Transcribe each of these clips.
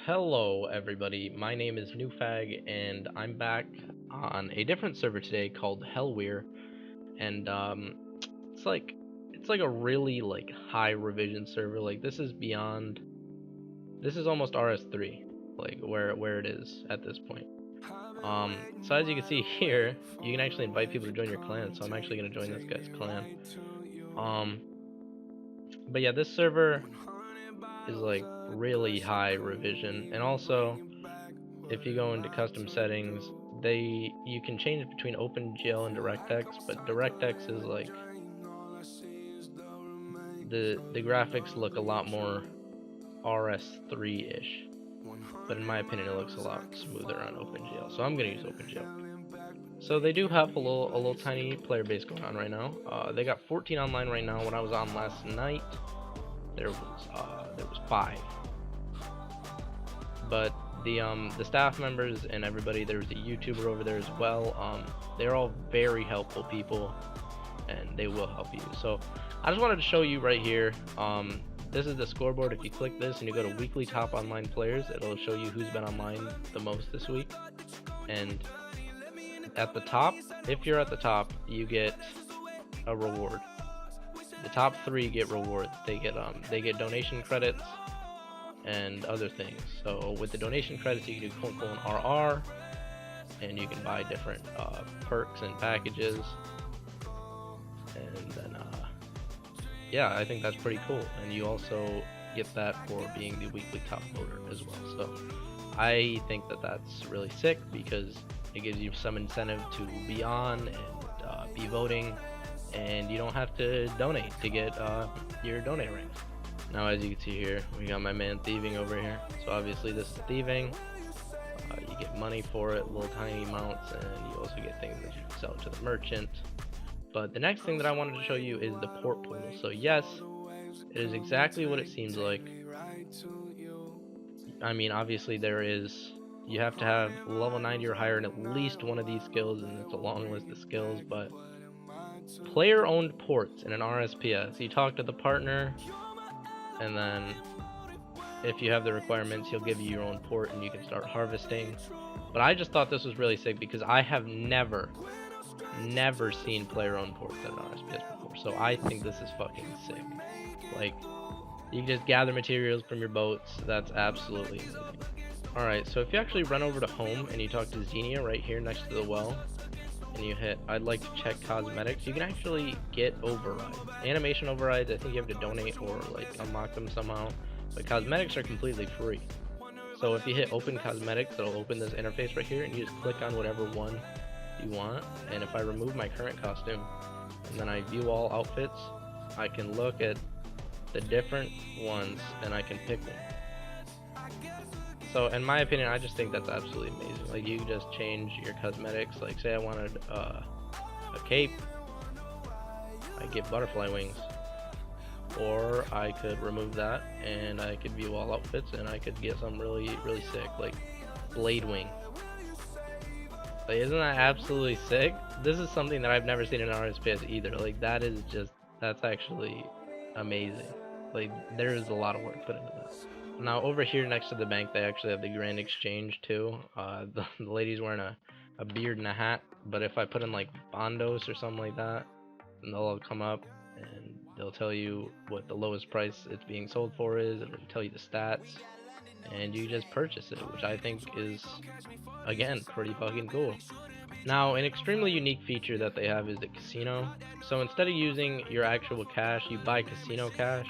Hello everybody, my name is Newfag and I'm back on a different server today called Helwyr, and it's like a really high revision server. This is almost RS3, where it is at this point. So as you can see here, you can actually invite people to join your clan, so I'm actually gonna join this guy's clan. But yeah, this server is really high revision, and also if you go into custom settings, you can change between OpenGL and DirectX, but DirectX is the graphics look a lot more RS3-ish, but in my opinion it looks a lot smoother on OpenGL, so I'm gonna use OpenGL. So they do have a little tiny player base going on right now. They got 14 online right now. When I was on last night, there was 5. But the staff members and everybody, there's a YouTuber over there as well. They're all very helpful people, and they will help you. So I just wanted to show you right here. This is the scoreboard. If you click this and you go to weekly top online players, it'll show you who's been online the most this week. And at the top, if you're at the top, you get a reward. The top 3 get rewards. They get donation credits and other things. So with the donation credits, you can do :RR, and you can buy different perks and packages. And then yeah, I think that's pretty cool. And you also get that for being the weekly top voter as well. So I think that that's really sick, because it gives you some incentive to be on and be voting, and you don't have to donate to get your donate rank. Now, as you can see here, we got my man thieving over here. So obviously this is thieving. You get money for it, little tiny amounts, and you also get things that you can sell to the merchant. But the next thing that I wanted to show you is the port pool. So yes, it is exactly what it seems like. I mean, obviously you have to have level 90 or higher in at least one of these skills, and it's a long list of skills. But player-owned ports in an RSPS, you talk to the partner, and then if you have the requirements, he'll give you your own port and you can start harvesting. But I just thought this was really sick, because I have never seen player-owned ports at an RSPS before. So I think this is fucking sick. You can just gather materials from your boats. That's absolutely amazing. Alright, so if you actually run over to home and you talk to Xenia right here next to the well, and you hit I'd like to check cosmetics, you can actually get overrides. Animation overrides, I think you have to donate or unlock them somehow, but cosmetics are completely free. So if you hit open cosmetics, it'll open this interface right here, and you just click on whatever one you want. And if I remove my current costume and then I view all outfits, I can look at the different ones and I can pick one. So in my opinion, I just think that's absolutely amazing. You just change your cosmetics. Say I wanted a cape, I get butterfly wings, or I could remove that and I could view all outfits and I could get some really sick, blade wing. Isn't that absolutely sick? This is something that I've never seen in RSPS either. That's actually amazing. There is a lot of work put into that. Now over here next to the bank, they actually have the Grand Exchange too. The lady's wearing a beard and a hat, but if I put in Bondos or something like that, then they'll all come up and they'll tell you what the lowest price it's being sold for is. It'll tell you the stats, and you just purchase it, which I think is, again, pretty fucking cool. Now, an extremely unique feature that they have is the casino. So instead of using your actual cash, you buy casino cash.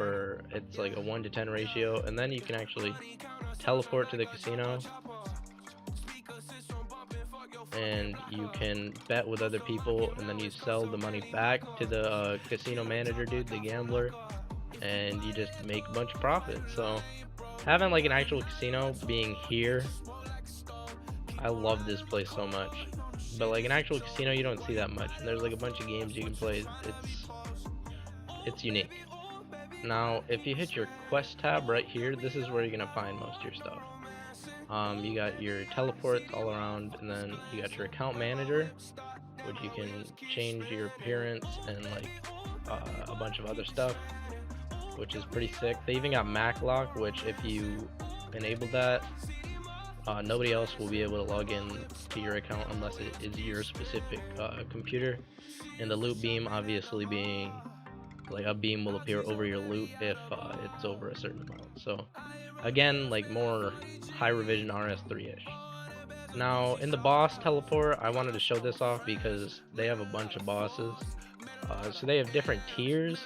It's a 1-to-10 ratio, and then you can actually teleport to the casino and you can bet with other people, and then you sell the money back to the casino manager dude, the gambler, and you just make a bunch of profit. So having an actual casino being here, I love this place so much. But an actual casino, you don't see that much, and there's a bunch of games you can play. It's unique. Now, if you hit your quest tab right here, this is where you're gonna find most of your stuff. You got your teleports all around, and then you got your account manager, which you can change your appearance and a bunch of other stuff, which is pretty sick. They even got Maclock, which if you enabled that, nobody else will be able to log in to your account unless it is your specific computer. And the loot beam obviously being like a beam will appear over your loot if it's over a certain amount. So again, like more high revision RS3-ish. Now in the boss teleport, I wanted to show this off because they have a bunch of bosses. So they have different tiers.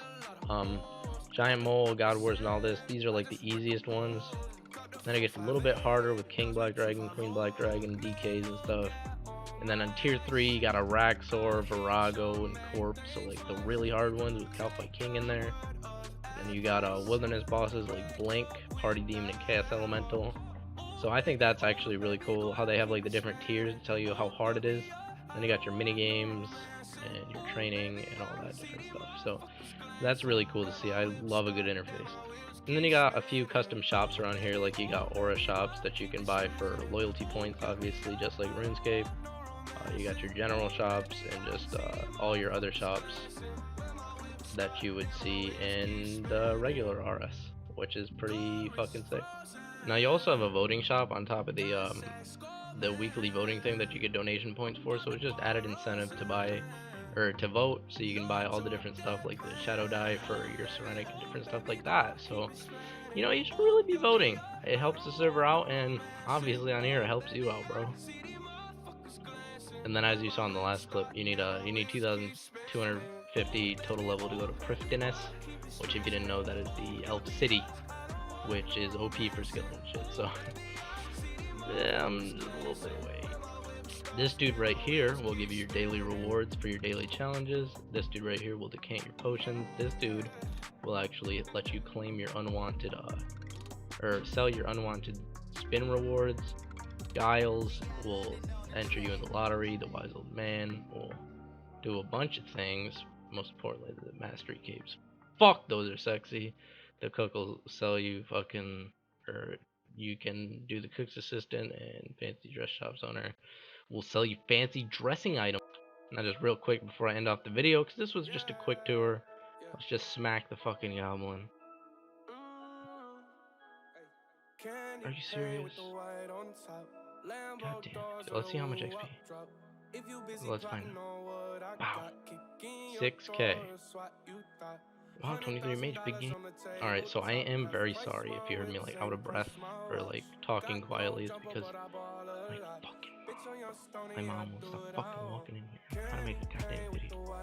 Giant Mole, God Wars, and all this. These are like the easiest ones. Then it gets a little bit harder with King Black Dragon, Queen Black Dragon, DKs and stuff. And then on tier 3, you got a Raxor, Virago, and Corpse. So like the really hard ones with Calfight King in there. And then you got wilderness bosses like Blink, Party Demon, and Chaos Elemental. So I think that's actually really cool how they have like the different tiers to tell you how hard it is. Then you got your mini games and your training and all that different stuff. So that's really cool to see. I love a good interface. And then you got a few custom shops around here, like you got aura shops that you can buy for loyalty points, obviously, just like Runescape. You got your general shops and just all your other shops that you would see in the regular RS, which is pretty fucking sick. Now you also have a voting shop on top of the weekly voting thing that you get donation points for, so it's just added incentive to buy or to vote, so you can buy all the different stuff like the shadow dye for your Serenic and different stuff like that. So you know, you should really be voting. It helps the server out, and obviously on here it helps you out, bro. And then as you saw in the last clip, you need 2,250 total level to go to Prifddinas, which if you didn't know, that is the elf city, which is OP for skill and shit. So yeah, I'm just a little bit away. This dude right here will give you your daily rewards for your daily challenges. This dude right here will decant your potions. This dude will actually let you claim your unwanted or sell your unwanted spin rewards. Giles will enter you in the lottery. The wise old man will do a bunch of things. Most importantly, the mastery capes. Fuck, those are sexy. The cook will sell you fucking, or you can do the cook's assistant, and fancy dress shop's owner will sell you fancy dressing items. Now just real quick before I end off the video, because this was just a quick tour, let's just smack the fucking goblin. Are you serious? God damn. So let's see how much XP. Let's find out. Wow. 6k. Wow, 23 mage, big game. Alright, so I am very sorry if you heard me like out of breath or like talking quietly. It's because my mom will stop fucking walking in here. I'm trying to make a goddamn video.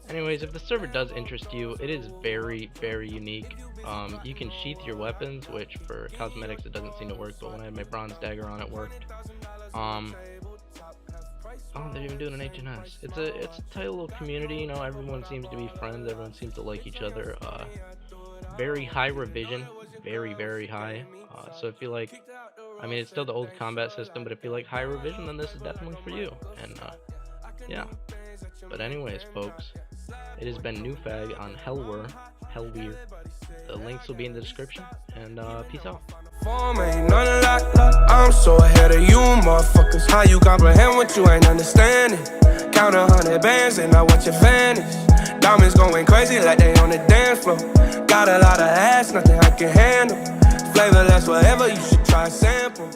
Anyways, if the server does interest you, it is very, very unique. You can sheath your weapons, which for cosmetics it doesn't seem to work, but when I had my bronze dagger on, it worked. Oh, they're even doing an HNS. It's a tight little community, you know, everyone seems to be friends, everyone seems to like each other. Very high revision, very, very high. So if you like, I mean, it's still the old combat system, but if you like high revision, then this is definitely for you. And yeah. But anyways, folks, it has been Newfag on Helwyr. The links will be in the description, and peace out. I'm so ahead of you motherfuckers. How you comprehend what you ain't understanding? Count 100 bands and I watch your vanish. Diamonds going crazy like they on the dance floor. Got a lot of ass, nothing I can handle. Flavorless, whatever, you should try a sample.